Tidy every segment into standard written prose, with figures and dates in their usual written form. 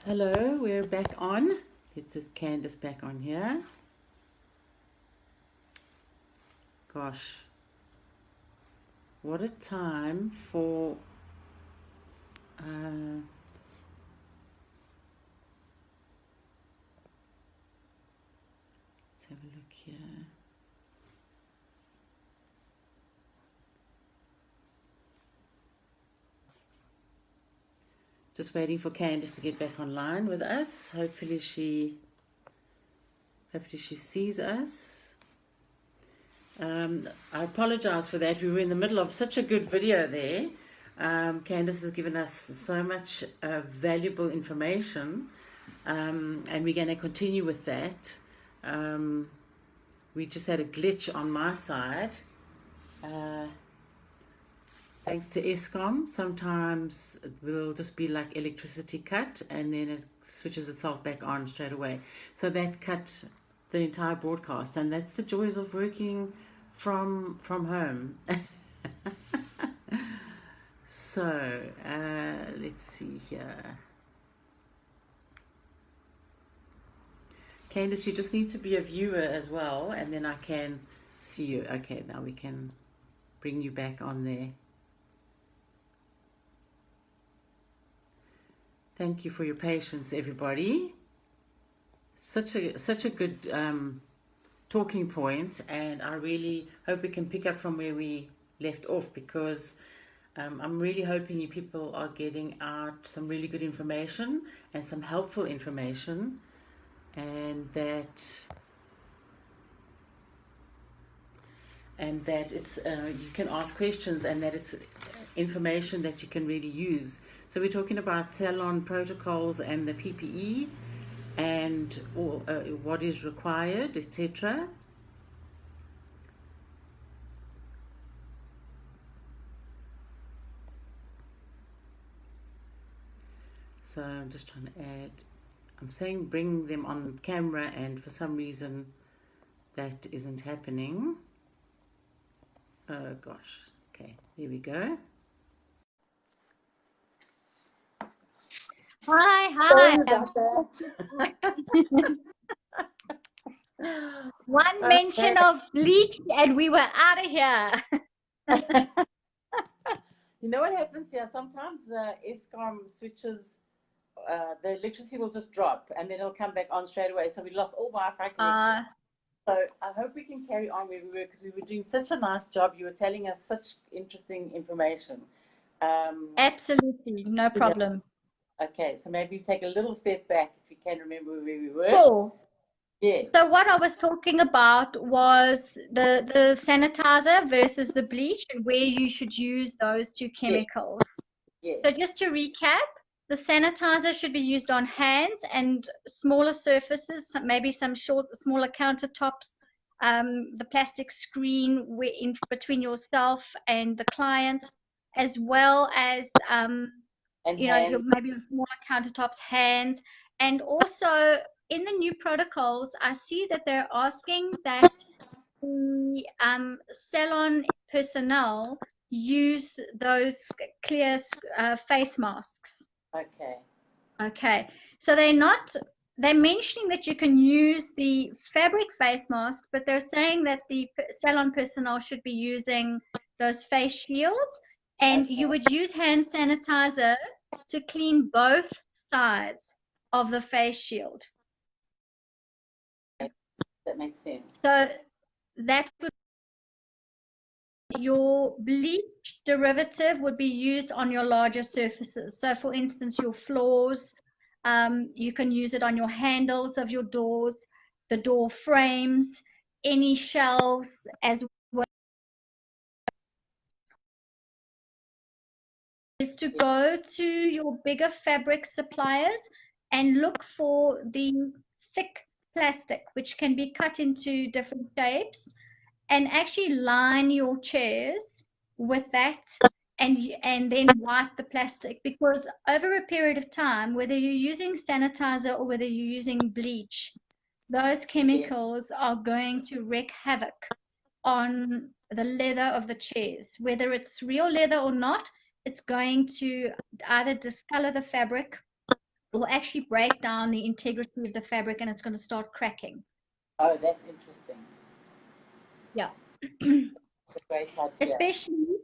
Hello, we're back on. This is Candace back on here. Gosh, what a time for let's have a look here. Just waiting for Candace to get back online with us. Hopefully she sees us. I apologize for that. We were in the middle of such a good video there. Candace has given us so much valuable information, and we're going to continue with that. We just had a glitch on my side. Thanks to Eskom, sometimes it will just be like electricity cut and then it switches itself back on straight away. So that cut the entire broadcast, and that's the joys of working from home. So let's see here. Candace, you just need to be a viewer as well, and then I can see you. Okay, now we can bring you back on there. Thank you for your patience, everybody. Such a good talking point, and I really hope we can pick up from where we left off, because I'm really hoping you people are getting out some really good information and some helpful information, and that it's you can ask questions, and that it's information that you can really use. So we're talking about Salon Protocols and the PPE and what is required, etc. So I'm just trying to add, I'm saying bring them on camera, and for some reason that isn't happening. Oh gosh, okay, here we go. Hi. One mention of bleach and we were out of here. You know what happens here? Sometimes Eskom switches, the electricity will just drop and then it'll come back on straight away. So we lost all Wi-Fi connection. So I hope we can carry on where we were, because we were doing such a nice job. You were telling us such interesting information. Absolutely, no problem. Okay, so maybe take a little step back if you can remember where we were. Sure. Yes. So what I was talking about was the sanitizer versus the bleach, and where you should use those two chemicals. Yes. So just to recap, the sanitizer should be used on hands and smaller surfaces, maybe some smaller countertops, the plastic screen in between yourself and the client, as well as maybe your smaller countertops, hands. And also in the new protocols, I see that they're asking that the salon personnel use those clear face masks. Okay. So they're mentioning that you can use the fabric face mask, but they're saying that the salon personnel should be using those face shields, and you would use hand sanitizer to clean both sides of the face shield. That makes sense. So that would, your bleach derivative would be used on your larger surfaces. So for instance, your floors, you can use it on your handles of your doors, the door frames, any shelves, as well as to go to your bigger fabric suppliers and look for the thick plastic, which can be cut into different shapes, and actually line your chairs with that, and then wipe the plastic, because over a period of time, whether you're using sanitizer or whether you're using bleach, those chemicals are going to wreak havoc on the leather of the chairs. Whether it's real leather or not, it's going to either discolor the fabric will actually break down the integrity of the fabric and it's going to start cracking. Oh, that's interesting. Yeah. That's a great idea. Especially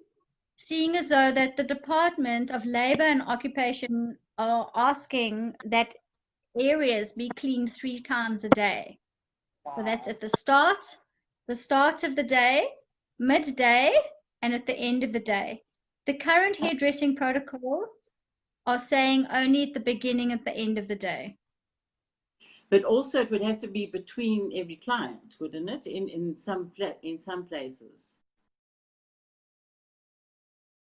seeing as though that the Department of Labor and Occupation are asking that areas be cleaned 3 times a day. Wow. So that's at the start of the day, midday, and at the end of the day. The current hairdressing protocols are saying only at the beginning and the end of the day. But also, it would have to be between every client, wouldn't it? In some places.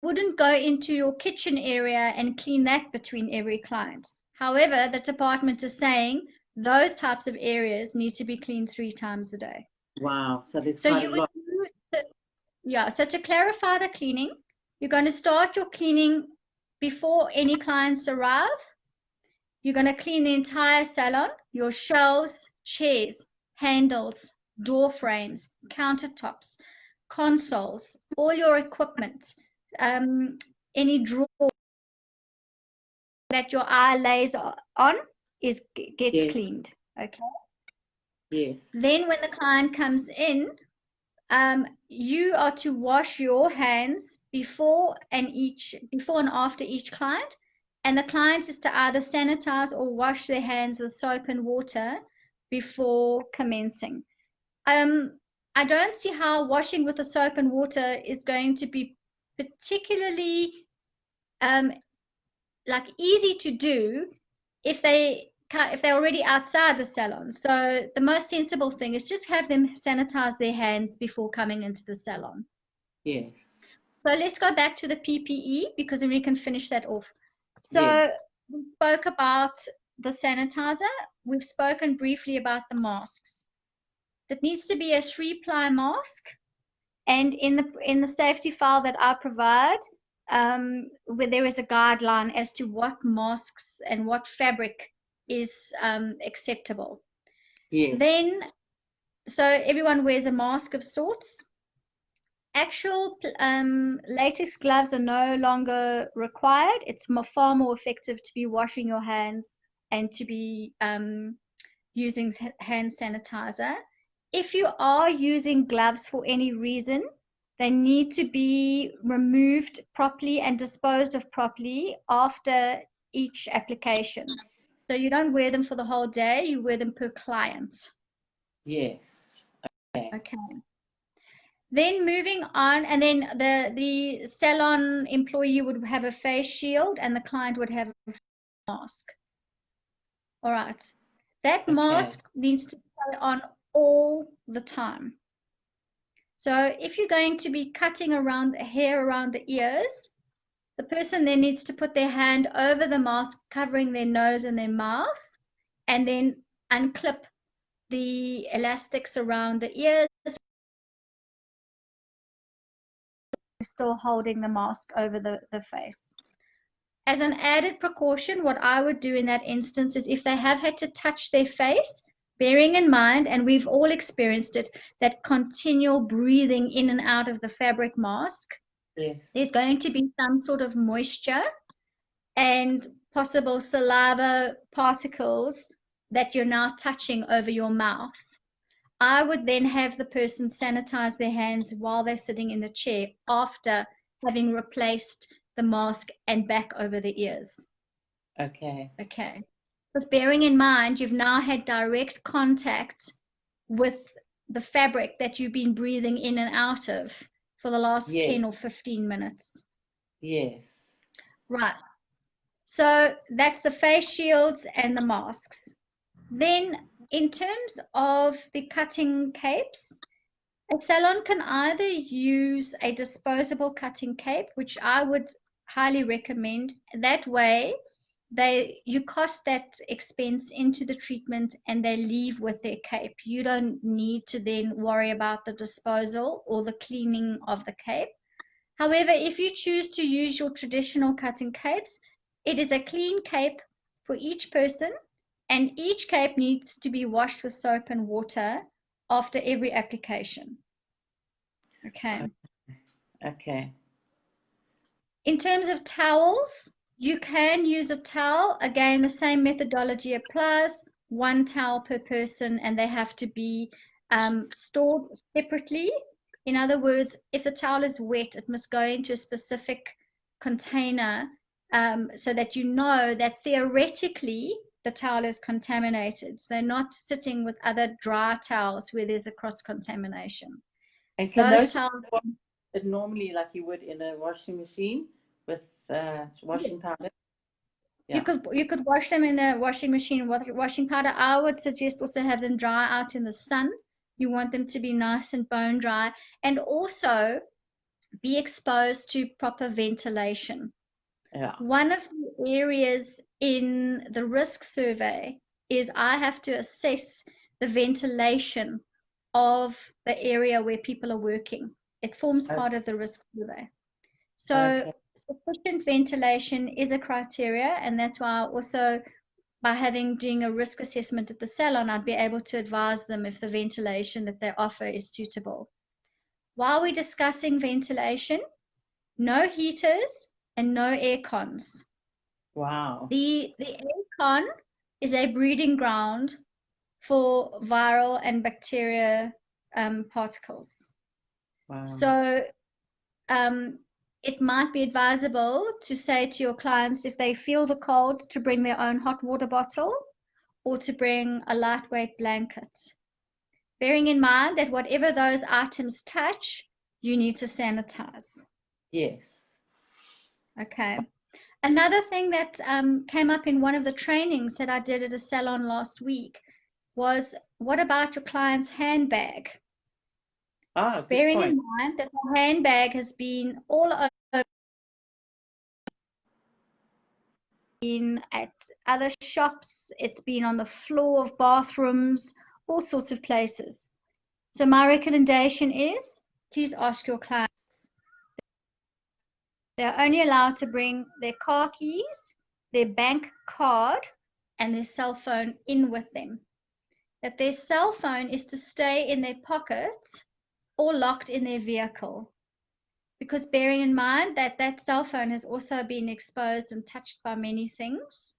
Wouldn't go into your kitchen area and clean that between every client. However, the department is saying those types of areas need to be cleaned 3 times a day. Wow, so there's quite a lot. Yeah, so to clarify the cleaning, you're going to start your cleaning before any clients arrive. You're going to clean the entire salon, your shelves, chairs, handles, door frames, countertops, consoles, all your equipment, any drawer that your eye lays on gets cleaned. Okay. Yes. Then when the client comes in, you are to wash your hands before and after each client, and the client is to either sanitize or wash their hands with soap and water before commencing. I don't see how washing with the soap and water is going to be particularly like easy to do if they're already outside the salon. So the most sensible thing is just have them sanitize their hands before coming into the salon. Yes. So let's go back to the PPE because then we can finish that off. So we spoke about the sanitizer. We've spoken briefly about the masks. That needs to be a 3-ply mask. And in the safety file that I provide, where there is a guideline as to what masks and what fabric is acceptable. Yes. Then, so everyone wears a mask of sorts. Actual latex gloves are no longer required. It's far more effective to be washing your hands and to be using hand sanitizer. If you are using gloves for any reason, they need to be removed properly and disposed of properly after each application. So you don't wear them for the whole day, you wear them per client. Yes. Okay. Then moving on, and then the salon employee would have a face shield and the client would have a mask. All right. That mask needs to stay on all the time. So if you're going to be cutting around the hair around the ears, the person then needs to put their hand over the mask, covering their nose and their mouth, and then unclip the elastics around the ears, still holding the mask over the face. As an added precaution, what I would do in that instance is if they have had to touch their face, bearing in mind, and we've all experienced it, that continual breathing in and out of the fabric mask, there's going to be some sort of moisture and possible saliva particles that you're now touching over your mouth. I would then have the person sanitize their hands while they're sitting in the chair after having replaced the mask and back over the ears. Okay. Because bearing in mind, you've now had direct contact with the fabric that you've been breathing in and out of for the last 10 or 15 minutes. Yes. Right. So that's the face shields and the masks. Then in terms of the cutting capes, a salon can either use a disposable cutting cape, which I would highly recommend. That way, you cost that expense into the treatment and they leave with their cape. You don't need to then worry about the disposal or the cleaning of the cape. However, if you choose to use your traditional cutting capes, it is a clean cape for each person, and each cape needs to be washed with soap and water after every application. Okay. Okay. In terms of towels, You can use a towel. Again, the same methodology applies. 1 towel per person, and they have to be stored separately. In other words, if the towel is wet, it must go into a specific container so that you know that theoretically the towel is contaminated. So they're not sitting with other dry towels where there's a cross-contamination. And can Those those towels, wash it normally like you would in a washing machine with washing powder? you Yeah. could wash them in a washing machine with washing powder. I would suggest also have them dry out in the sun. You want them to be nice and bone dry, and also be exposed to proper ventilation. Yeah. One of the areas in the risk survey is I have to assess the ventilation of the area where people are working. It forms Okay. part of the risk survey. So Okay. sufficient ventilation is a criteria, and that's why also by doing a risk assessment at the salon, I'd be able to advise them if the ventilation that they offer is suitable. While we're discussing ventilation, no heaters and no air cons. Wow. The air con is a breeding ground for viral and bacteria particles. Wow. So it might be advisable to say to your clients if they feel the cold to bring their own hot water bottle or to bring a lightweight blanket. Bearing in mind that whatever those items touch, you need to sanitize. Yes. Okay. Another thing that came up in one of the trainings that I did at a salon last week was, what about your client's handbag? Ah, good Bearing in point. mind that the handbag has been all over at other shops, it's been on the floor of bathrooms, all sorts of places. So my recommendation is, please ask your client. They're only allowed to bring their car keys, their bank card, and their cell phone in with them. That their cell phone is to stay in their pockets or locked in their vehicle. Because bearing in mind that that cell phone has also been exposed and touched by many things,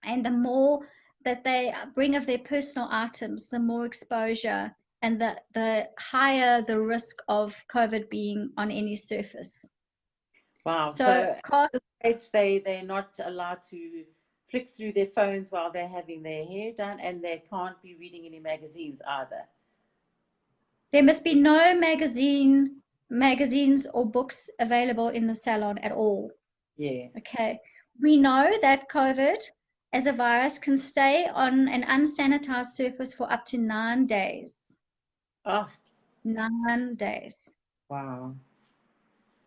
and the more that they bring of their personal items, the more exposure and the higher the risk of COVID being on any surface. Wow. So So at this stage, they're not allowed to flick through their phones while they're having their hair done, and they can't be reading any magazines either. there must be no magazines or books available in the salon at all. Yes. Okay. We know that COVID as a virus can stay on an unsanitized surface for up to 9 days. Oh, 9 days. wow.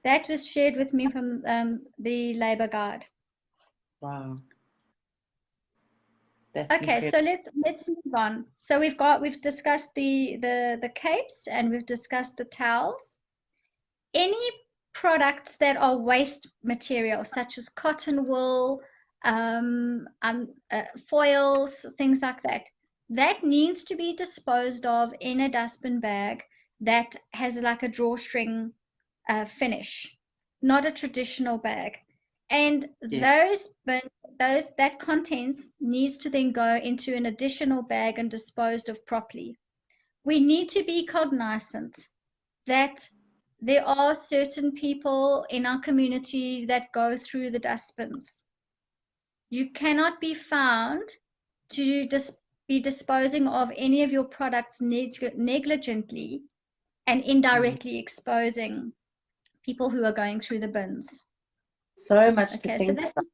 That was shared with me from the Labour Guide. Wow. That's Okay, incredible. so let's move on. So we've discussed the capes and we've discussed the towels. Any products that are waste material, such as cotton wool, foils, things like that, that needs to be disposed of in a dustbin bag that has like a drawstring finish, not a traditional bag. And Yeah. that contents needs to then go into an additional bag and disposed of properly. We need to be cognizant that there are certain people in our community that go through the dustbins. You cannot be found to be disposing of any of your products negligently and Mhm. indirectly exposing people who are going through the bins. So much to Okay, so think that's, about.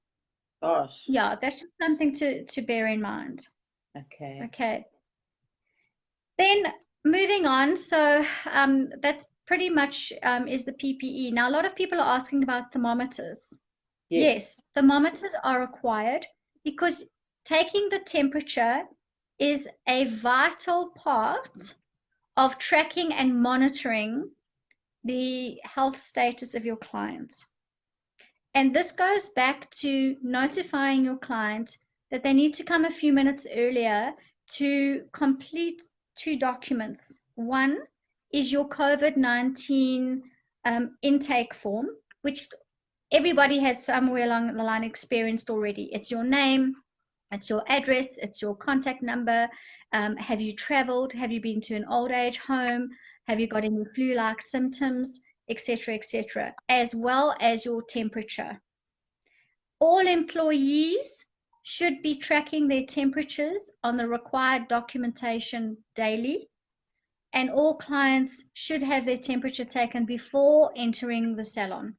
Gosh. yeah, that's just something to bear in mind. Okay. Okay. Then moving on, so that's pretty much is the PPE. Now, a lot of people are asking about thermometers. Yes. Yes, thermometers are required because taking the temperature is a vital part of tracking and monitoring the health status of your clients. And this goes back to notifying your client that they need to come a few minutes earlier to complete 2 documents. One is your COVID-19 intake form, which everybody has somewhere along the line experienced already. It's your name, it's your address, it's your contact number. Have you traveled? Have you been to an old age home? Have you got any flu-like symptoms, etc., as well as your temperature. All employees should be tracking their temperatures on the required documentation daily, and all clients should have their temperature taken before entering the salon.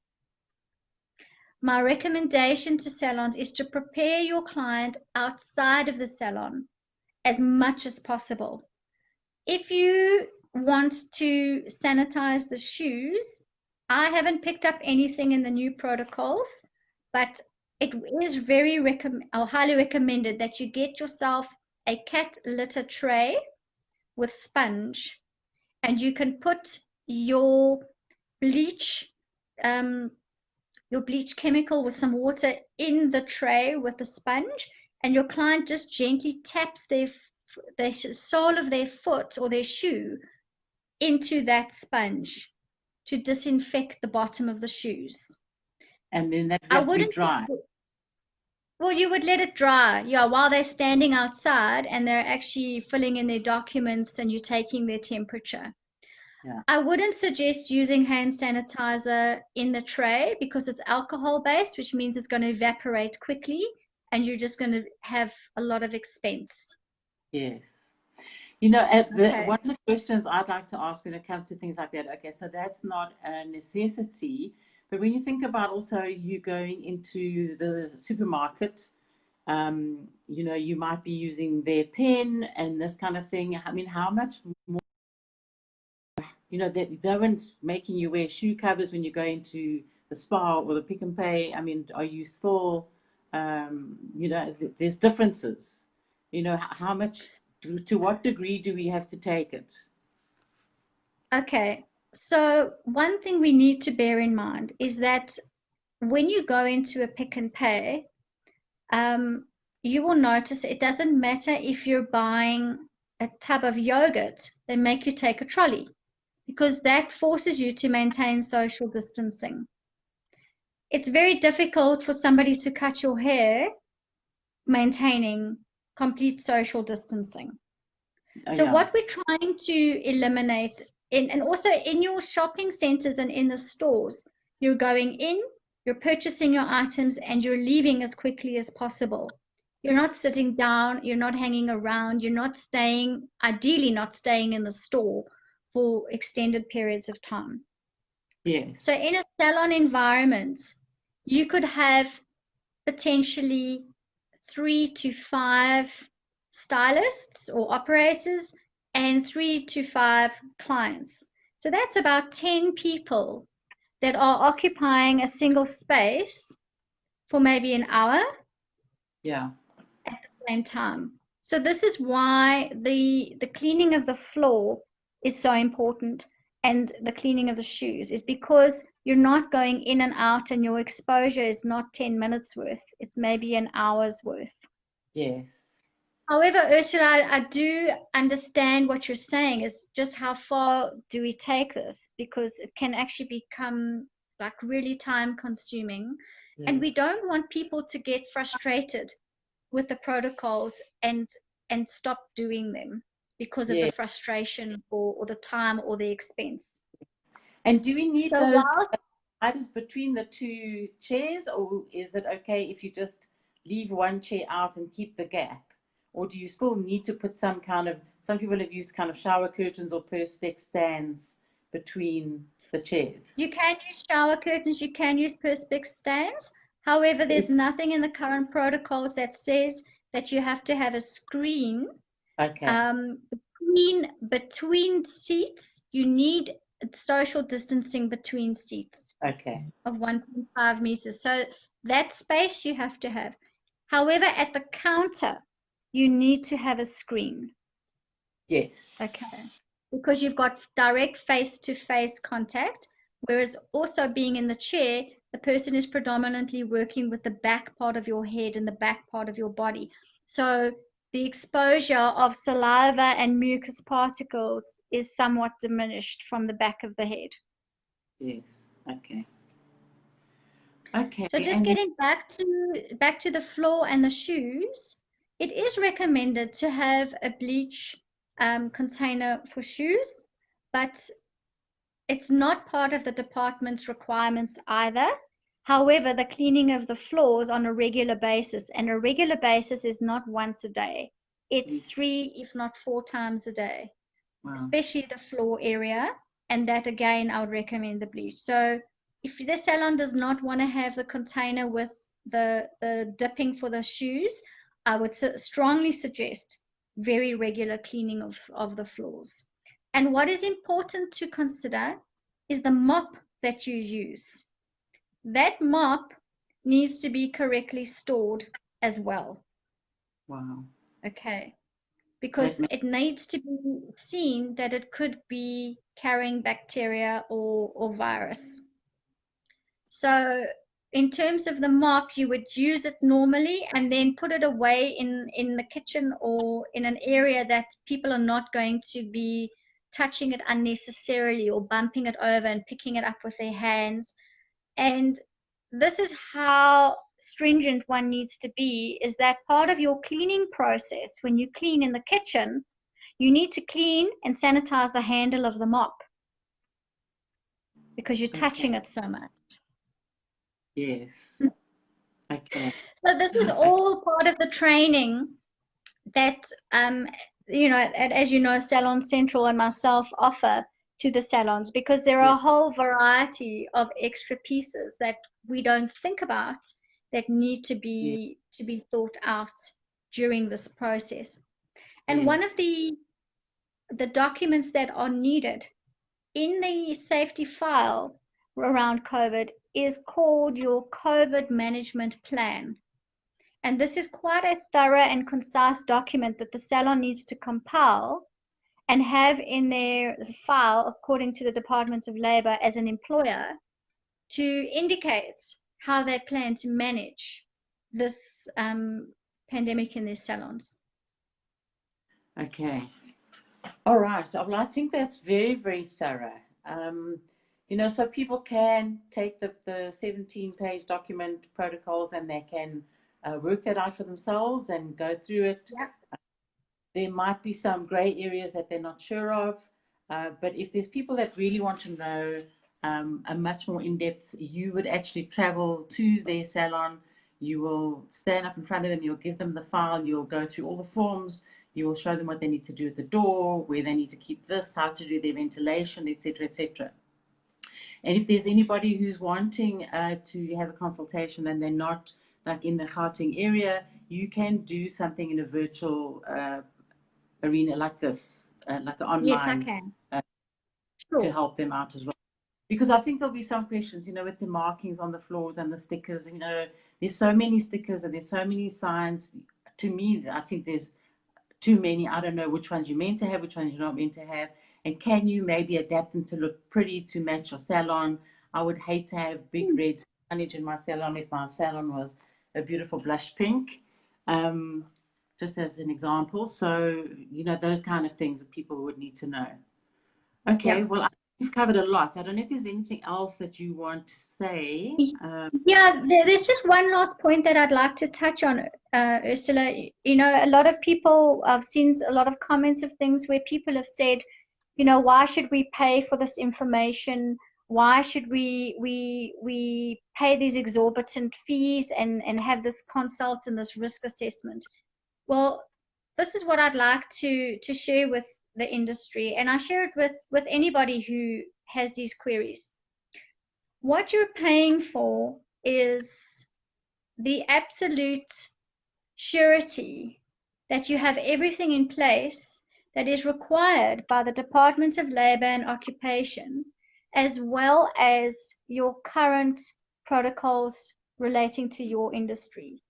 My recommendation to salons is to prepare your client outside of the salon as much as possible. If you want to sanitize the shoes, I haven't picked up anything in the new protocols, but it is highly recommended that you get yourself a cat litter tray with sponge, and you can put your bleach chemical with some water in the tray with the sponge, and your client just gently taps the sole of their foot or their shoe into that sponge to disinfect the bottom of the shoes. And then that has to be dry. Well, you would let it dry, yeah, while they're standing outside and they're actually filling in their documents and you're taking their temperature. Yeah. I wouldn't suggest using hand sanitizer in the tray because it's alcohol based, which means it's going to evaporate quickly and you're just going to have a lot of expense. Yes. You know, one of the questions I'd like to ask when it comes to things like that, okay, so that's not a necessity, but when you think about also you going into the supermarket, you know, you might be using their pen and this kind of thing. I mean, how much more, you know, they weren't making you wear shoe covers when you go into the spa or the Pick and Pay. I mean, are you still, you know, there's differences. You know, how much, to what degree do we have to take it? Okay, so one thing we need to bear in mind is that when you go into a Pick and Pay, you will notice it doesn't matter if you're buying a tub of yogurt, they make you take a trolley because that forces you to maintain social distancing. It's very difficult for somebody to cut your hair maintaining complete social distancing. So what we're trying to eliminate, and also in your shopping centers and in the stores, you're going in, you're purchasing your items, and you're leaving as quickly as possible. You're not sitting down, you're not hanging around, you're not staying, ideally not staying in the store for extended periods of time. Yes. So in a salon environment, you could have potentially 3 to 5 stylists or operators and 3 to 5 clients. So that's about 10 people that are occupying a single space for maybe an hour. Yeah. At the same time. So this is why the cleaning of the floor is so important, and the cleaning of the shoes is because you're not going in and out, and your exposure is not 10 minutes worth. It's maybe an hour's worth. Yes. However, Ursula, I do understand what you're saying is just how far do we take this, because it can actually become like really time consuming. Yes. And we don't want people to get frustrated with the protocols and stop doing them because of the frustration or the time or the expense. And do we need so those dividers between the two chairs, or is it okay if you just leave one chair out and keep the gap? Or do you still need to put some people have used kind of shower curtains or perspex stands between the chairs? You can use shower curtains, you can use perspex stands. However, there's nothing in the current protocols that says that you have to have a screen. Between seats. You need social distancing between seats of 1.5 meters. So that space you have to have. However, at the counter, you need to have a screen. Yes. Okay. Because you've got direct face-to-face contact, whereas also being in the chair, the person is predominantly working with the back part of your head and the back part of your body. So the exposure of saliva and mucus particles is somewhat diminished from the back of the head. Yes. Okay. Okay. So just And then, getting back to the floor and the shoes, it is recommended to have a bleach container for shoes, but it's not part of the department's requirements either. However, the cleaning of the floors on a regular basis, and a regular basis is not once a day. It's 3, if not 4 times a day, wow. especially the floor area. And that again, I would recommend the bleach. So if the salon does not want to have the container with the dipping for the shoes, I would strongly suggest very regular cleaning of the floors. And what is important to consider is the mop that you use. That mop needs to be correctly stored as well. Wow. Okay. That Because it needs to be seen that it could be carrying bacteria or virus. So in terms of the mop, you would use it normally and then put it away in the kitchen or in an area that people are not going to be touching it unnecessarily or bumping it over and picking it up with their hands. And this is how stringent one needs to be, is that part of your cleaning process, when you clean in the kitchen, you need to clean and sanitize the handle of the mop because you're touching okay. it so much. Yes. Okay. So this is Okay. all part of the training that, as you know, Salon Central and myself offer to the salons, because there Yeah. are a whole variety of extra pieces that we don't think about that need to Yeah. be thought out during this process. And Yeah. one of the documents that are needed in the safety file around COVID is called your COVID management plan. And this is quite a thorough and concise document that the salon needs to compile and have in their file according to the Department of Labor as an employer to indicate how they plan to manage this pandemic in their salons. Okay. All right. Well, I think that's very, very thorough. So people can take the 17-page document protocols and they can work that out for themselves and go through it. Yeah. There might be some gray areas that they're not sure of, but if there's people that really want to know a much more in-depth, you would actually travel to their salon. You will stand up in front of them, you'll give them the file, you'll go through all the forms, you will show them what they need to do at the door, where they need to keep this, how to do their ventilation, etc., etc. And if there's anybody who's wanting to have a consultation and they're not like in the Gauteng area, you can do something in a virtual arena like this, like an Yes, I online, can. to Sure. help them out as well. Because I think there'll be some questions, with the markings on the floors and the stickers. There's so many stickers and there's so many signs. To me, I think there's too many. I don't know which ones you're meant to have, which ones you're not meant to have. And can you maybe adapt them to look pretty to match your salon? I would hate to have big red signage in my salon if my salon was a beautiful blush pink. Um, just as an example. So, those kind of things that people would need to know. Yeah. Okay, well, I think we've covered a lot. I don't know if there's anything else that you want to say. Yeah, there's just one last point that I'd like to touch on, Ursula. A lot of people, I've seen a lot of comments of things where people have said, why should we pay for this information? Why should we pay these exorbitant fees and have this consult and this risk assessment? Well, this is what I'd like to share with the industry, and I share it with anybody who has these queries. What you're paying for is the absolute surety that you have everything in place that is required by the Department of Labor and Occupation, as well as your current protocols relating to your industry.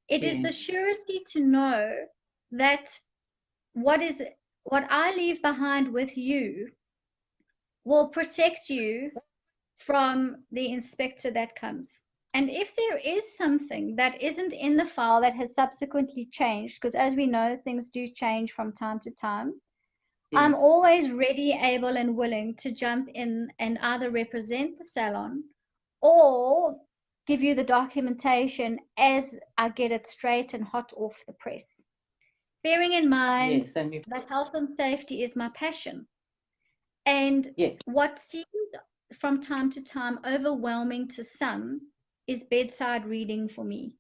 It is the Yes, surety to know that what I leave behind with you will protect you from the inspector that comes. And if there is something that isn't in the file that has subsequently changed, because as we know, things do change from time to time, I'm yes, always ready, able, and willing to jump in and either represent the salon or give you the documentation as I get it straight and hot off the press. Bearing in mind Yes, and that health and safety is my passion. And yes, what seems from time to time overwhelming to some is bedside reading for me.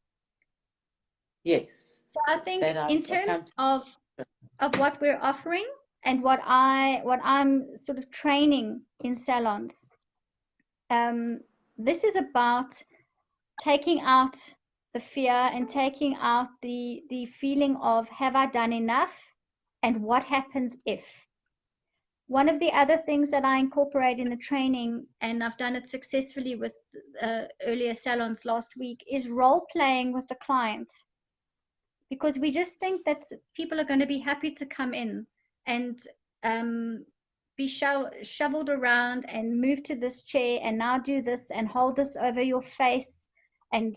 yes. So I think That in I've terms come of what we're offering and what I'm sort of training in salons, this is about taking out the fear and taking out the feeling of, have I done enough and what happens if. One of the other things that I incorporate in the training, and I've done it successfully with earlier salons last week, is role playing with the client, because we just think that people are going to be happy to come in and be shoveled around and move to this chair and now do this and hold this over your face. And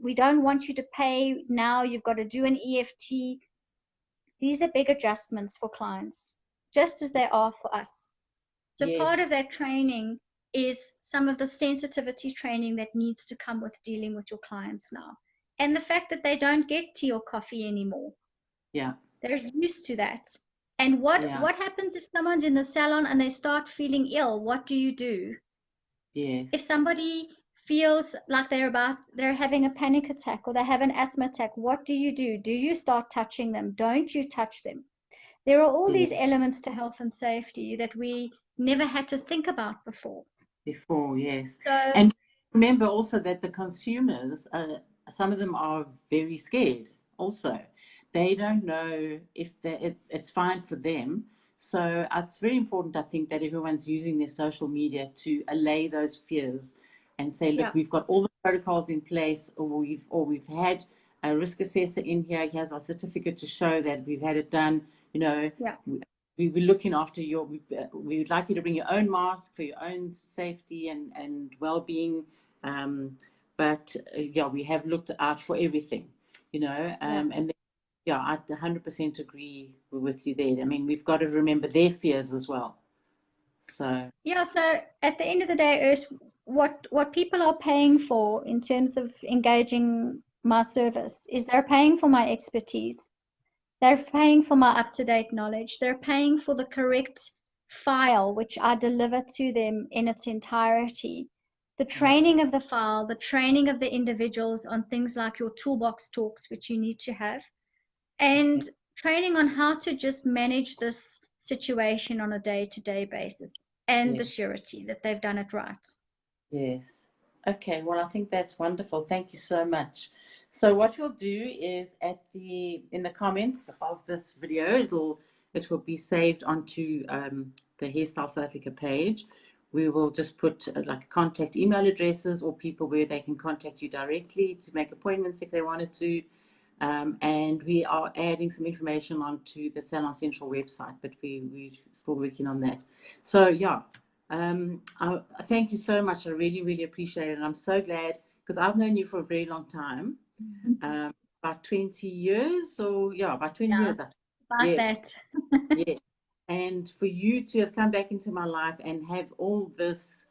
we don't want you to pay now. You've got to do an EFT. These are big adjustments for clients, just as they are for us. So part yes, of that training is some of the sensitivity training that needs to come with dealing with your clients now. And the fact that they don't get tea or coffee anymore. yeah, They're used to that. And what yeah, happens if someone's in the salon and they start feeling ill? What do you do? If yes, somebody feels like they're having a panic attack or they have an asthma attack, what do you do? Do you start touching them? Don't you touch them? There are all yeah. these elements to health and safety that we never had to think about before. Before, yes. So, And remember also that the consumers, some of them are very scared also. They don't know if it's fine for them. So it's very important, I think, that everyone's using their social media to allay those fears and say, look, yeah, we've got all the protocols in place, or we've had a risk assessor in here. Here's our certificate to show that we've had it done. You know, yeah, we were looking after we would like you to bring your own mask for your own safety and well-being. But yeah, we have looked out for everything, yeah. and then, yeah, I 100% agree with you there. I mean, we've got to remember their fears as well. So, Yeah, so at the end of the day, Urs, what people are paying for in terms of engaging my service is they're paying for my expertise. They're paying for my up-to-date knowledge. They're paying for the correct file, which I deliver to them in its entirety. The yeah, training of the file, the training of the individuals on things like your toolbox talks, which you need to have, and okay, training on how to just manage this situation on a day-to-day basis, and the yeah, surety that they've done it right. yes. Okay, well, I think that's wonderful. Thank you so much. So what we'll do is in the comments of this video, it will be saved onto the Hairstyle South Africa page. We will just put like contact email addresses or people where they can contact you directly to make appointments if they wanted to. And we are adding some information onto the Salon Central website, but we're still working on that. So yeah, thank you so much. I really, really appreciate it. And I'm so glad, because I've known you for a very long time, about 20 years. So yeah, about 20 Yeah, years. about Yes, that. yes. And for you to have come back into my life and have all this,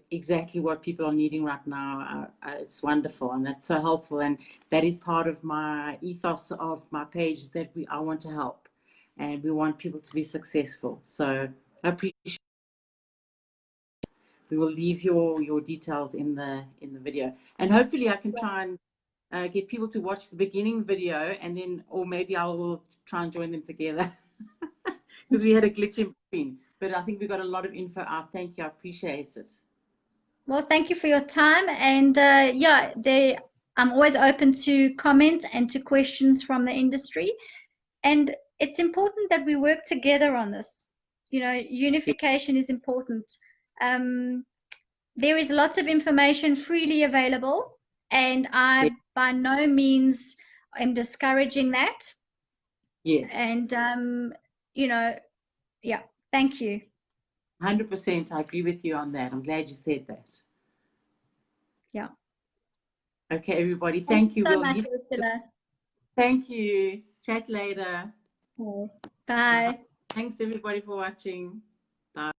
exactly what people are needing right now, it's wonderful, and that's so helpful. And that is part of my ethos of my page, that I want to help, and we want people to be successful. So I appreciate. We will leave your details in the video, and hopefully I can try and get people to watch the beginning video, and then, or maybe I will try and join them together. Because we had a glitch in between. But I think we got a lot of info out. Thank you. I appreciate it. Well, thank you for your time. And yeah, I'm always open to comment and to questions from the industry. And it's important that we work together on this. Yeah, Unification is important. There is lots of information freely available, and yeah, I by no means am discouraging that. yes. And yeah, thank you. 100%. I agree with you on that. I'm glad you said that. Yeah. Okay, everybody. Thank Thank you you. so We'll much, leave. Ursula. Thank you. Chat later. Okay. Bye. Thanks, everybody, for watching.